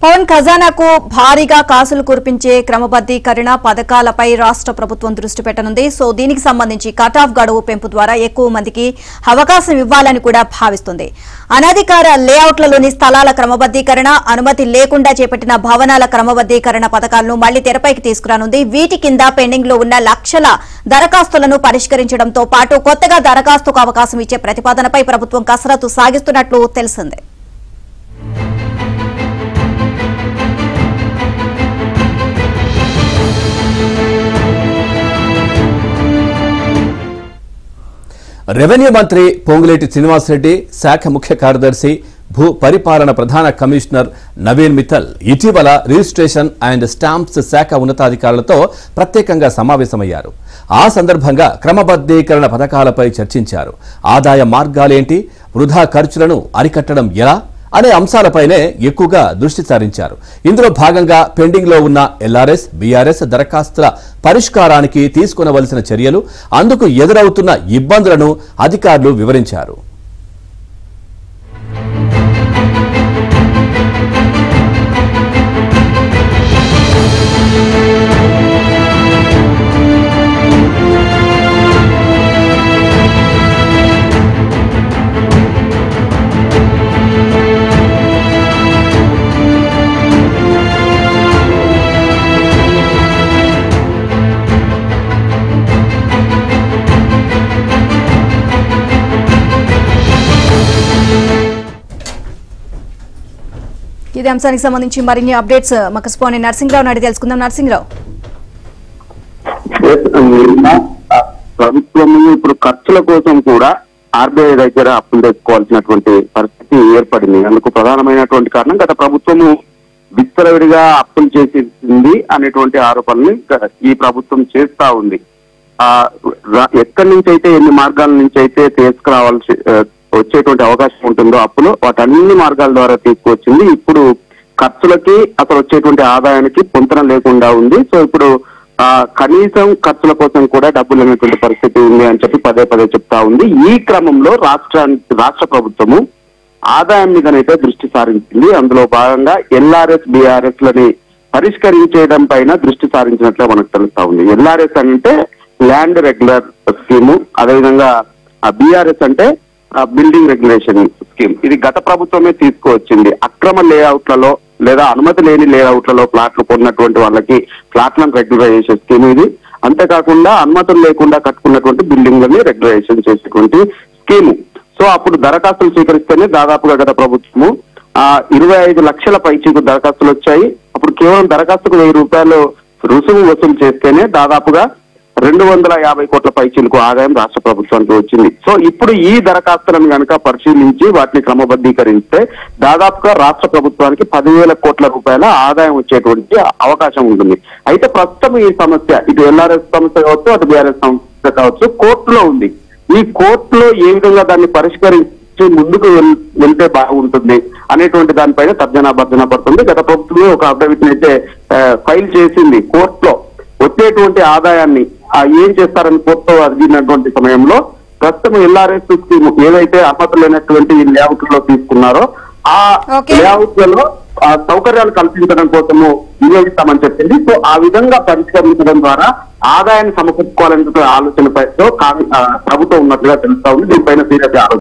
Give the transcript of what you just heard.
పవన్ ఖజానాకు భారీగా కాసులు కురిపించే క్రమబద్దీకరణ పథకాలపై రాష్ట్ర ప్రభుత్వం దృష్టి పెట్టనుంది. సో దీనికి సంబంధించి కట్ ఆఫ్ గడువు పెంపు ద్వారా ఎక్కువ మందికి అవకాశం ఇవ్వాలని కూడా భావిస్తుంది. అనధికార లేఅవుట్లలోని స్థలాల క్రమబద్దీకరణ, అనుమతి లేకుండా చేపట్టిన భవనాల క్రమబద్దీకరణ పథకాలను మళ్లీ తెరపైకి తీసుకురానుంది. వీటి కింద పెండింగ్ లో ఉన్న లక్షల దరఖాస్తులను పరిష్కరించడంతో పాటు కొత్తగా దరఖాస్తుకు అవకాశం ఇచ్చే ప్రతిపాదనపై ప్రభుత్వం కసరత్తు సాగిస్తున్నట్లు తెలిసింది. రెవెన్యూ మంత్రి పొంగులేటి శ్రీనివాసరెడ్డి, శాఖ ముఖ్య కార్యదర్శి, భూ పరిపాలన ప్రధాన కమిషనర్ నవీన్ మిత్తల్ ఇటీవల రిజిస్ట్రేషన్ అండ్ స్టాంప్స్ శాఖ ఉన్నతాధికారులతో ప్రత్యేకంగా సమావేశమయ్యారు. ఆ సందర్భంగా క్రమబద్దీకరణ పథకాలపై చర్చించారు. ఆదాయ మార్గాలేంటి, వృధా ఖర్చులను అరికట్టడం ఎలా అనే అంశాలపైనే ఎక్కువగా దృష్టి సారించారు. ఇందులో భాగంగా పెండింగ్ లో ఉన్న ఎల్ఆర్ఎస్, బీఆర్ఎస్ దరఖాస్తుల పరిష్కారానికి తీసుకునవలసిన చర్యలు, అందుకు ఎదురవుతున్న ఇబ్బందులను అధికారులు వివరించారు. ఇదే అంశానికి సంబంధించి మరిన్ని అప్డేట్స్ మా కరెస్పాండెంట్ నరసింహరావు నాయుడు తెలుసుకుందాం. నరసింహరావు, ప్రభుత్వం ఇప్పుడు ఖర్చుల కోసం కూడా ఆర్బీఐ దగ్గర అప్పులు తెచ్చుకోవాల్సినటువంటి పరిస్థితి ఏర్పడింది. అందుకు ప్రధానమైనటువంటి కారణం గత ప్రభుత్వము విస్తరవిడిగా అప్పులు చేసింది అనేటువంటి ఆరోపణలు ఈ ప్రభుత్వం చేస్తా ఉంది. ఎక్కడి నుంచి అయితే, ఎన్ని మార్గాల నుంచి అయితే తీసుకురావాల్సి వచ్చేటువంటి అవకాశం ఉంటుందో అప్పులు, వాటన్ని మార్గాల ద్వారా తీసుకువచ్చింది. ఇప్పుడు ఖర్చులకి అసలు వచ్చేటువంటి ఆదాయానికి పొంతన లేకుండా ఉంది. సో ఇప్పుడు కనీసం ఖర్చుల కోసం కూడా డబ్బులు అనేటువంటి పరిస్థితి ఉంది అని చెప్పి పదే పదే చెప్తా ఉంది. ఈ క్రమంలో రాష్ట్ర ప్రభుత్వము ఆదాయం మీదనైతే దృష్టి సారించింది. అందులో భాగంగా ఎల్ఆర్ఎస్, బీఆర్ఎస్ లని పరిష్కరించడం పైన దృష్టి సారించినట్లే మనకు తెలుస్తా ఉంది. ఎల్ఆర్ఎస్ అంటే ల్యాండ్ రెగ్యులర్ స్కీము, అదేవిధంగా బీఆర్ఎస్ అంటే బిల్డింగ్ రెగ్యులేషన్ స్కీమ్. ఇది గత ప్రభుత్వమే తీసుకువచ్చింది. అక్రమ లేఅవుట్లలో లేదా అనుమతి లేని లేఅవుట్లలో ప్లాట్లు కొన్నటువంటి వాళ్ళకి ఫ్లాట్లను రెగ్యులర్ చేసే స్కీమ్ ఇది. అంతేకాకుండా అనుమతులు లేకుండా కట్టుకున్నటువంటి బిల్డింగ్లని రెగ్యులరేషన్ చేసేటువంటి స్కీము. సో అప్పుడు దరఖాస్తులు స్వీకరిస్తేనే దాదాపుగా గత ప్రభుత్వము 25 లక్షల పైచీకు దరఖాస్తులు వచ్చాయి. అప్పుడు కేవలం దరఖాస్తుకు 1000 రూపాయలు రుసుము వసూలు చేస్తేనే దాదాపుగా 250 కోట్ల పైచీలకు ఆదాయం రాష్ట్ర ప్రభుత్వానికి వచ్చింది. సో ఇప్పుడు ఈ దరఖాస్తులను కనుక పరిశీలించి వాటిని క్రమబద్ధీకరిస్తే దాదాపుగా రాష్ట్ర ప్రభుత్వానికి 10,000 కోట్ల రూపాయల ఆదాయం వచ్చేటువంటి అవకాశం ఉంటుంది. అయితే ప్రస్తుతం ఈ సమస్య ఇటు ఎల్ఆర్ఎస్ సమస్య కావచ్చు, అటు బీఆర్ఎస్ సమస్య కావచ్చు, కోర్టులో ఉంది. ఈ కోర్టులో ఏ విధంగా దాన్ని పరిష్కరించి ముందుకు వెళ్తే బాగుంటుంది అనేటువంటి దానిపైన తర్జన భర్జన పడుతుంది. గత ప్రభుత్వమే ఒక అఫిడవిట్ అయితే ఫైల్ చేసింది కోర్టులో. వచ్చేటువంటి ఆదాయాన్ని ఏం చేస్తారని కోర్టులో అడిగినటువంటి సమయంలో ప్రస్తుతం ఎల్ఆర్ఎస్ స్కీమ్ ఏదైతే అనుమతులు లేనటువంటి లేఅవుట్లలో తీసుకున్నారో ఆ లేఅవుట్లలో సౌకర్యాలు కల్పించడం కోసము వినియోగిస్తామని చెప్పింది. సో ఆ విధంగా పరిష్కరించడం ద్వారా ఆదాయాన్ని సమకూర్చుకోవాలనే ఆలోచనపైతో ప్రభుత్వం ఉన్నట్లుగా తెలుస్తా ఉంది. దీనిపైన సీరియస్ ఆలోచన